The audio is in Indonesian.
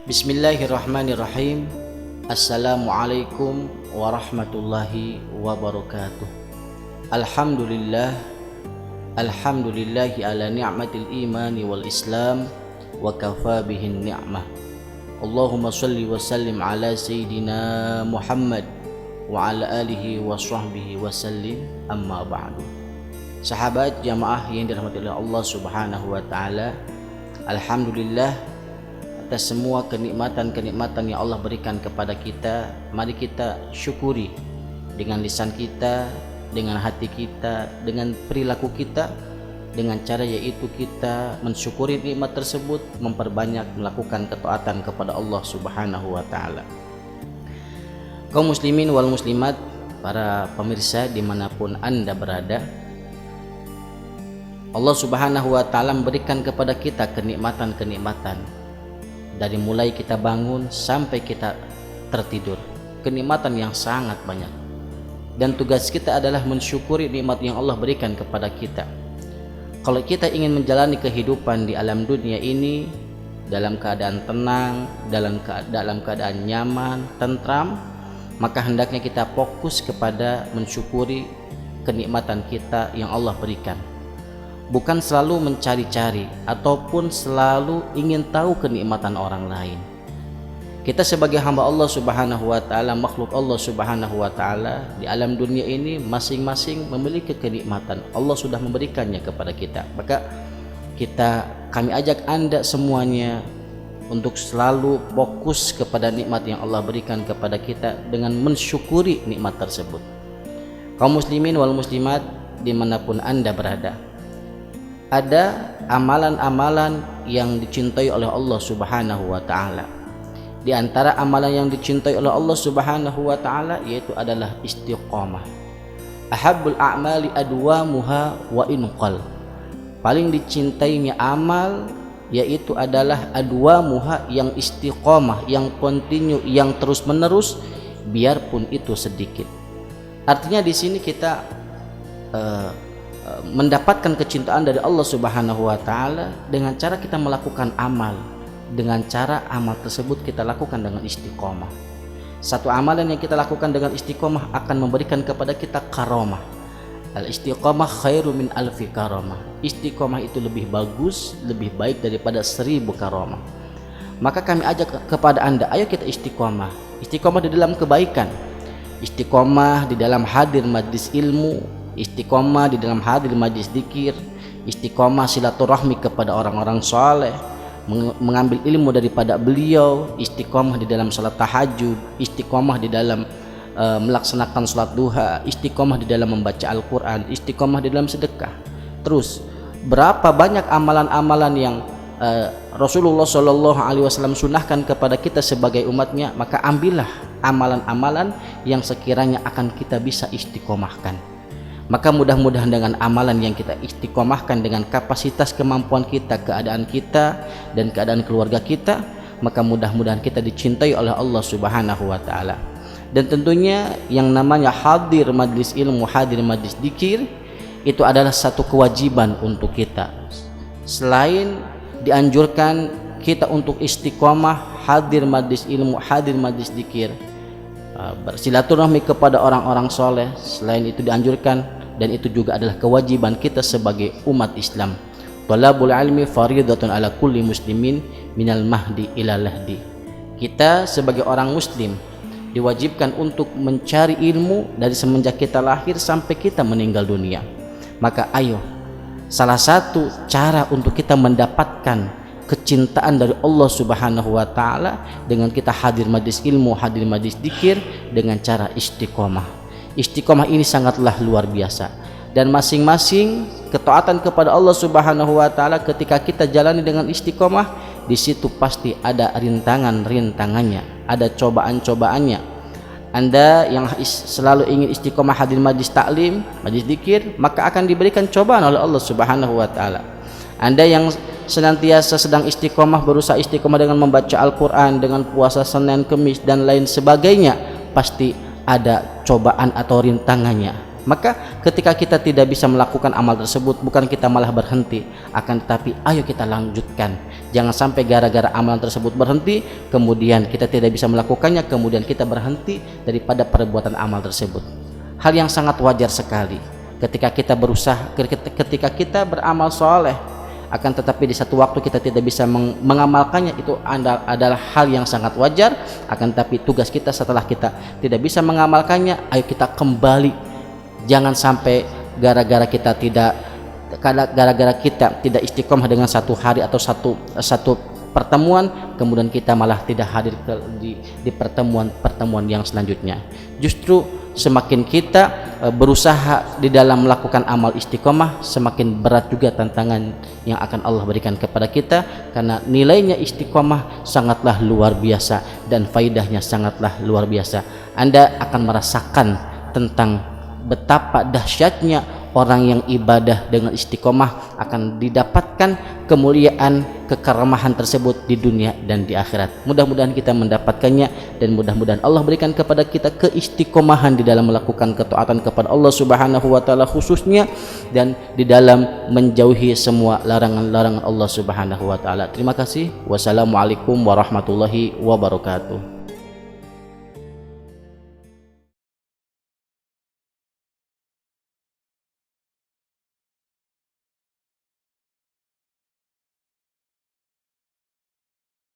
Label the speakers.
Speaker 1: Bismillahirrahmanirrahim. Assalamualaikum warahmatullahi wabarakatuh. Alhamdulillah. Alhamdulillahi ala ni'matil imani wal islam wa kafa bihin ni'mah. Allahumma salli wa sallim ala sayyidina Muhammad wa ala alihi wa sahbihi wa sallim, amma ba'du. Sahabat jamaah yang dirahmati oleh Allah subhanahu wa ta'ala, alhamdulillah atas semua kenikmatan-kenikmatan yang Allah berikan kepada kita. Mari kita syukuri dengan lisan kita, dengan hati kita, dengan perilaku kita, dengan cara yaitu kita mensyukuri nikmat tersebut, memperbanyak melakukan ketaatan kepada Allah subhanahu wa ta'ala. Kaum muslimin wal muslimat, para pemirsa dimanapun anda berada, Allah subhanahu wa ta'ala memberikan kepada kita kenikmatan-kenikmatan. Dari mulai kita bangun sampai kita tertidur, kenikmatan yang sangat banyak. Dan tugas kita adalah mensyukuri nikmat yang Allah berikan kepada kita. Kalau kita ingin menjalani kehidupan di alam dunia ini dalam keadaan tenang, dalam keadaan nyaman, tentram, maka hendaknya kita fokus kepada mensyukuri kenikmatan kita yang Allah berikan. Bukan selalu mencari-cari ataupun selalu ingin tahu kenikmatan orang lain. Kita sebagai hamba Allah subhanahu wa ta'ala, makhluk Allah subhanahu wa ta'ala, di alam dunia ini masing-masing memiliki kenikmatan. Allah sudah memberikannya kepada kita. Maka kami ajak anda semuanya untuk selalu fokus kepada nikmat yang Allah berikan kepada kita dengan mensyukuri nikmat tersebut. Kaum muslimin wal muslimat dimanapun anda berada, ada amalan-amalan yang dicintai oleh Allah subhanahu wa ta'ala. Di antara amalan yang dicintai oleh Allah subhanahu wa ta'ala yaitu adalah istiqamah. Ahabbul a'mali adwamuha wa inqal. Paling dicintainya amal yaitu adalah adwamuha, yang istiqamah, yang kontinu, yang terus menerus, biarpun itu sedikit. Artinya di sini kita mendapatkan kecintaan dari Allah subhanahu wa ta'ala dengan cara kita melakukan amal, dengan cara amal tersebut kita lakukan dengan istiqomah. Satu amalan yang kita lakukan dengan istiqomah akan memberikan kepada kita karamah. Al istiqomah khairu min alfi karamah. Istiqomah itu lebih bagus, lebih baik daripada 1000 karamah. Maka kami ajak kepada anda, ayo kita istiqomah. Istiqomah di dalam kebaikan, istiqomah di dalam hadir majlis ilmu, istiqomah di dalam hadir majlis dzikir, istiqomah silaturahmi kepada orang-orang saleh, mengambil ilmu daripada beliau, istiqomah di dalam salat tahajud, istiqomah di dalam melaksanakan salat duha, istiqomah di dalam membaca Al-Quran, istiqomah di dalam sedekah. Terus berapa banyak amalan-amalan yang Rasulullah SAW sunahkan kepada kita sebagai umatnya. Maka ambillah amalan-amalan yang sekiranya akan kita bisa istiqomahkan. Maka mudah-mudahan dengan amalan yang kita istiqomahkan, dengan kapasitas kemampuan kita, keadaan kita dan keadaan keluarga kita, maka mudah-mudahan kita dicintai oleh Allah subhanahu wa ta'ala. Dan tentunya yang namanya hadir majlis ilmu, hadir majlis dzikir, itu adalah satu kewajiban untuk kita. Selain dianjurkan kita untuk istiqomah, hadir majlis ilmu, hadir majlis dzikir, bersilaturahmi kepada orang-orang soleh, selain itu dianjurkan, dan itu juga adalah kewajiban kita sebagai umat Islam. Talabul ilmi faridatun ala kulli muslimin minal mahdi ila lahdi. Kita sebagai orang muslim diwajibkan untuk mencari ilmu dari semenjak kita lahir sampai kita meninggal dunia. Maka ayo, salah satu cara untuk kita mendapatkan kecintaan dari Allah subhanahu wa ta'ala dengan kita hadir majlis ilmu, hadir majlis dzikir dengan cara istiqomah. Istiqomah ini sangatlah luar biasa, dan masing-masing ketaatan kepada Allah subhanahu wa ta'ala ketika kita jalani dengan istiqomah, di situ pasti ada rintangan-rintangannya, ada cobaan-cobaannya. Anda yang selalu ingin istiqomah hadir majlis taklim, majlis dzikir, maka akan diberikan cobaan oleh Allah subhanahu wa ta'ala. Anda yang senantiasa sedang istiqomah, berusaha istiqomah dengan membaca Al-Quran, dengan puasa Senin Kemis dan lain sebagainya, pasti ada cobaan atau rintangannya. Maka ketika kita tidak bisa melakukan amal tersebut, bukan kita malah berhenti, akan tetapi ayo kita lanjutkan. Jangan sampai gara-gara amalan tersebut berhenti, kemudian kita tidak bisa melakukannya, kemudian kita berhenti daripada perbuatan amal tersebut. Hal yang sangat wajar sekali ketika kita berusaha, ketika kita beramal soleh, akan tetapi di satu waktu kita tidak bisa mengamalkannya, itu adalah hal yang sangat wajar. Akan tetapi tugas kita setelah kita tidak bisa mengamalkannya, ayo kita kembali. Jangan sampai gara-gara kita tidak istiqomah dengan satu hari atau satu pertemuan, kemudian kita malah tidak hadir di pertemuan yang selanjutnya. Justru semakin kita berusaha di dalam melakukan amal istiqomah, semakin berat juga tantangan yang akan Allah berikan kepada kita, karena nilainya istiqomah sangatlah luar biasa dan faidahnya sangatlah luar biasa. Anda akan merasakan tentang betapa dahsyatnya orang yang ibadah dengan istiqomah, akan didapatkan kemuliaan, kekeramahan tersebut di dunia dan di akhirat. Mudah-mudahan kita mendapatkannya, dan mudah-mudahan Allah berikan kepada kita keistiqomahan di dalam melakukan ketaatan kepada Allah Subhanahu wa taala khususnya, dan di dalam menjauhi semua larangan-larangan Allah Subhanahu wa taala. Terima kasih. Wassalamualaikum warahmatullahi wabarakatuh.